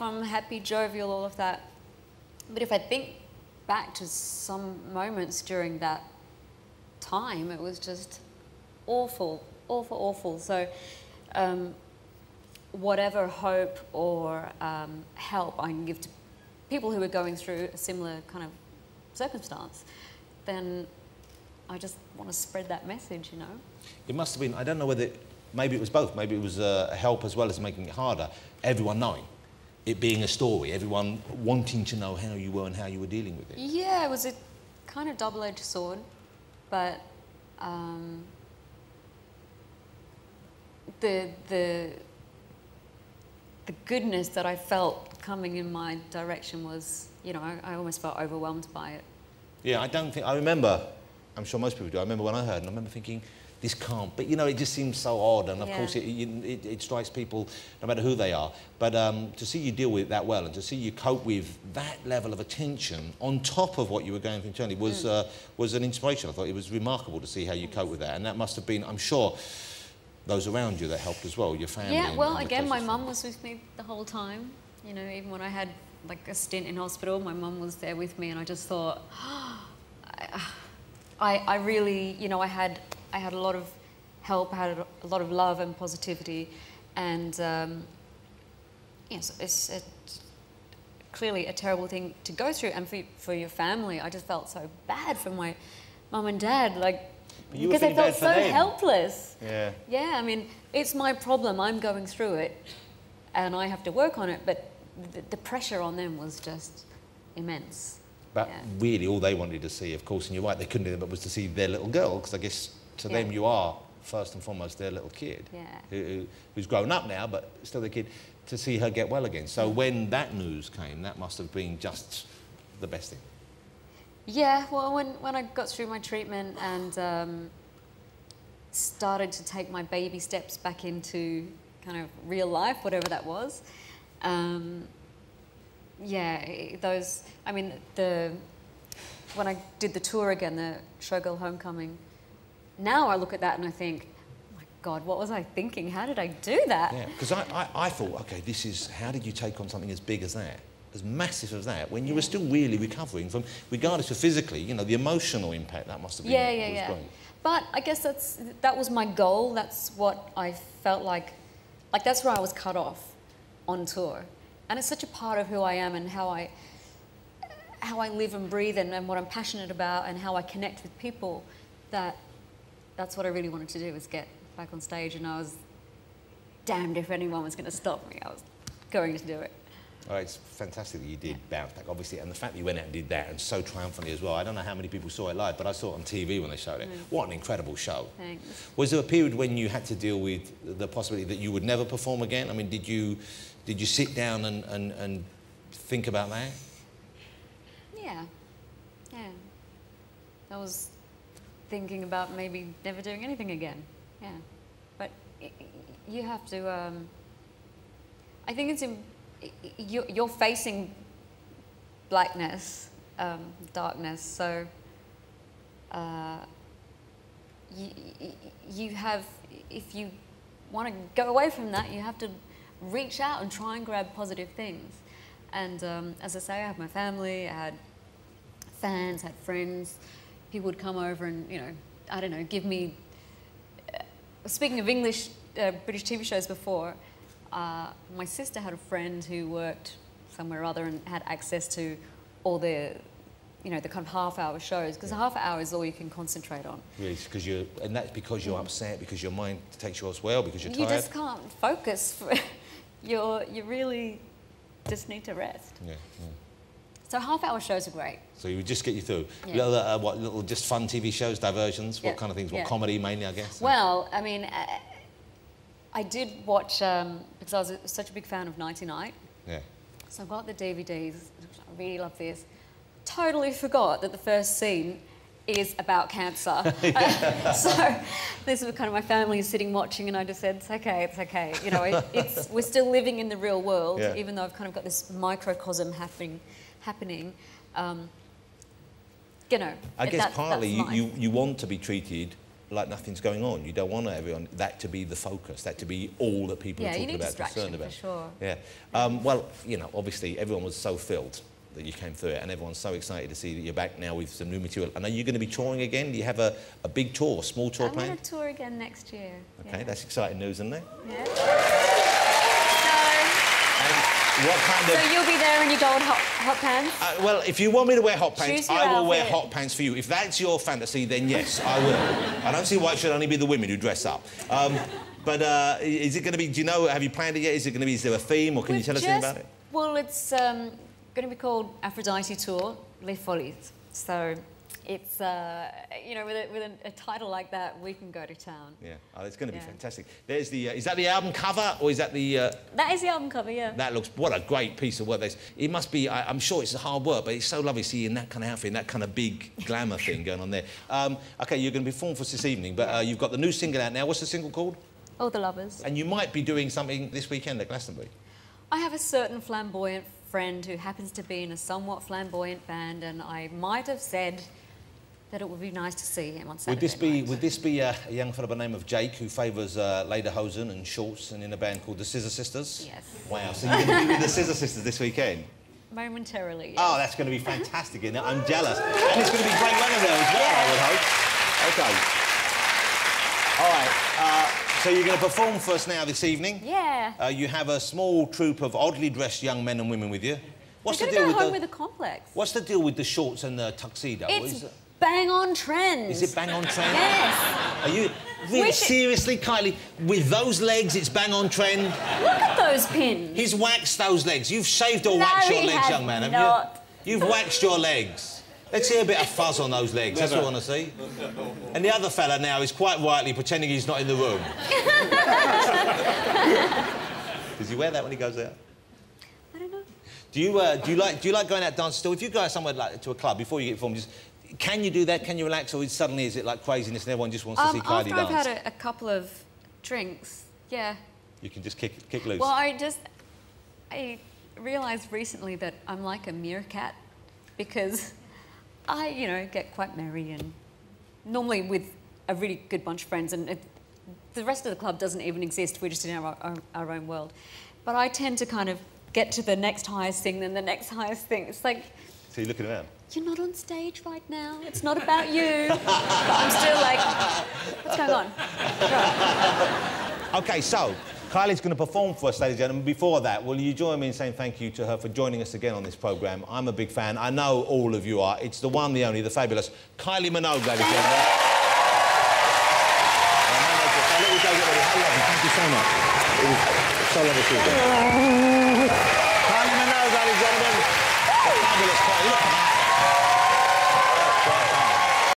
I'm happy, jovial, all of that. But if I think back to some moments during that time, it was just awful, awful, awful. So whatever hope or help I can give to people who are going through a similar kind of circumstance, then I just want to spread that message, you know. It must have been, I don't know whether, maybe it was both, maybe it was a help as well as making it harder, everyone knowing, it being a story, everyone wanting to know how you were and how you were dealing with it. Yeah, it was a kind of double-edged sword, but the goodness that I felt coming in my direction was, you know, I almost felt overwhelmed by it. Yeah, I remember, I'm sure most people do, I remember when I heard, and I remember thinking, this can't, but you know, it just seems so odd, and of course it strikes people no matter who they are, but to see you deal with it that well, and to see you cope with that level of attention on top of what you were going through internally was an inspiration. I thought it was remarkable to see how you cope with that, and that must have been, I'm sure, those around you that helped as well, your family. Yeah, well, again, my mum was with me the whole time, you know, even when I had like a stint in hospital, my mum was there with me, and I just thought, I really, you know, I had a lot of help, I had a lot of love and positivity, and yes, it's clearly a terrible thing to go through, and for your family, I just felt so bad for my mum and dad, like, because they felt so helpless. Yeah. Yeah, I mean, it's my problem, I'm going through it, and I have to work on it, but the pressure on them was just immense. But really, all they wanted to see, of course, and you're right, they couldn't do it, but was to see their little girl, because I guess to them you are, first and foremost, their little kid, who's grown up now, but still a kid, to see her get well again. So when that news came, that must have been just the best thing. Yeah, well, when I got through my treatment and started to take my baby steps back into kind of real life, whatever that was, yeah, those, I mean, when I did the tour again, the Showgirl Homecoming, now I look at that and I think, oh my God, what was I thinking? How did I do that? Yeah, because I thought, okay, this is, how did you take on something as big as that, as massive as that, when you were still really recovering from, regardless of physically, you know, the emotional impact that must have been. Yeah. Great. But I guess that was my goal. That's what I felt like that's where I was cut off on tour. And it's such a part of who I am and how I live and breathe and what I'm passionate about and how I connect with people, that's what I really wanted to do, was get back on stage, and I was damned if anyone was going to stop me. I was going to do it. Oh, it's fantastic that you did bounce back, obviously, and the fact that you went out and did that, and so triumphantly as well. I don't know how many people saw it live, but I saw it on TV when they showed it. What an incredible show. Thanks. Was there a period when you had to deal with the possibility that you would never perform again? I mean, did you sit down and think about that? Yeah. I was thinking about maybe never doing anything again. Yeah. But you have to, I think it's you're facing blackness, darkness, so you have, if you want to go away from that, you have to reach out and try and grab positive things. And as I say, I have my family, I had fans, had friends, people would come over and, you know, I don't know, give me, speaking of English, British TV shows before, my sister had a friend who worked somewhere or other and had access to all the, you know, the kind of half-hour shows, because a half hour is all you can concentrate on. Yes, because and that's because you're upset, because your mind takes you elsewhere, because you're tired. You just can't focus. You really just need to rest. Yeah. So half-hour shows are great. So you would just get you through. Yeah. Little just fun TV shows, diversions, what kind of things? What, comedy mainly, I guess? Well, I mean, I did watch, because I was such a big fan of 99. Yeah. So I got the DVDs, I really love this. Totally forgot that the first scene is about cancer. So this was kind of my family sitting watching, and I just said, it's okay. You know, we're still living in the real world, even though I've kind of got this microcosm happening. You know, I guess partly you want to be treated like nothing's going on. You don't want everyone that to be the focus, that to be all that people are talking about, concerned about. For sure. Yeah. Well, you know, obviously everyone was so thrilled that you came through it, and everyone's so excited to see that you're back now with some new material. And are you going to be touring again? Do you have a big tour, small tour planned? I'm going to tour again next year. Okay, yeah. that's exciting news, isn't it? Yeah. What kind of... So you'll be there in your gold hot pants? Well, if you want me to wear hot pants, I will wear outfit. hot pants for you. If that's your fantasy, then yes, I will. I don't see why it should only be the women who dress up. But is it going to be... Do you know, have you planned it yet? Is it going to be... Is there a theme, or can you tell us anything about it? Well, it's going to be called Aphrodite Tour, Les Folies. So it's, you know, with a title like that, we can go to town. Yeah, oh, it's going to be fantastic. There's the... is that the album cover, or is that the... That is the album cover, yeah. That looks... What a great piece of work. It must be... I'm sure it's hard work, but it's so lovely seeing that kind of outfit and that kind of big glamour thing going on there. OK, you're going to be performing for us this evening, but you've got the new single out now. What's the single called? All the Lovers. And you might be doing something this weekend at Glastonbury. I have a certain flamboyant friend who happens to be in a somewhat flamboyant band, and I might have said that it would be nice to see him on Saturday night. Would this be a young fellow by the name of Jake who favours lederhosen and shorts and in a band called the Scissor Sisters? Yes. Wow, so you're going to be with the Scissor Sisters this weekend? Momentarily, yes. Oh, that's going to be fantastic, isn't it? I'm jealous. And it's going to be great weather there as well, I would hope. OK. All right. So you're going to perform for us now this evening? Yeah. You have a small troupe of oddly dressed young men and women with you. What's They're the deal going to go home with with a complex. What's the deal with the shorts and the tuxedo? It's bang on trend. Is it bang on trend? Yes. Are you really seriously, Kylie? With those legs, it's bang on trend. Look at those pins. He's waxed those legs. You've shaved or waxed your legs, young man, haven't you? You've waxed your legs. Let's see a bit of fuzz on those legs. That's what I want to see. And the other fella now is quite rightly pretending he's not in the room. Does he wear that when he goes out? I don't know. Do you like going out dancing still? If you go out somewhere like to a club before you get performed, can you do that? Can you relax, or suddenly is it like craziness and everyone just wants to see Kylie dance? After I've had a couple of drinks, yeah. You can just kick loose. Well, I realised recently that I'm like a meerkat because I, you know, get quite merry and normally with a really good bunch of friends, and the rest of the club doesn't even exist. We're just in our own world. But I tend to kind of get to the next highest thing, then the next highest thing. It's like... So you're looking around? You're not on stage right now. It's not about you. But I'm still like, what's going on? Right. OK, so Kylie's going to perform for us, ladies and gentlemen. Before that, will you join me in saying thank you to her for joining us again on this programme? I'm a big fan. I know all of you are. It's the one, the only, the fabulous Kylie Minogue, ladies and gentlemen. I'll let you go get ready. How lovely. Thank you so much. It was so lovely to see you. Kylie Minogue, ladies and gentlemen. Fabulous. Look at that.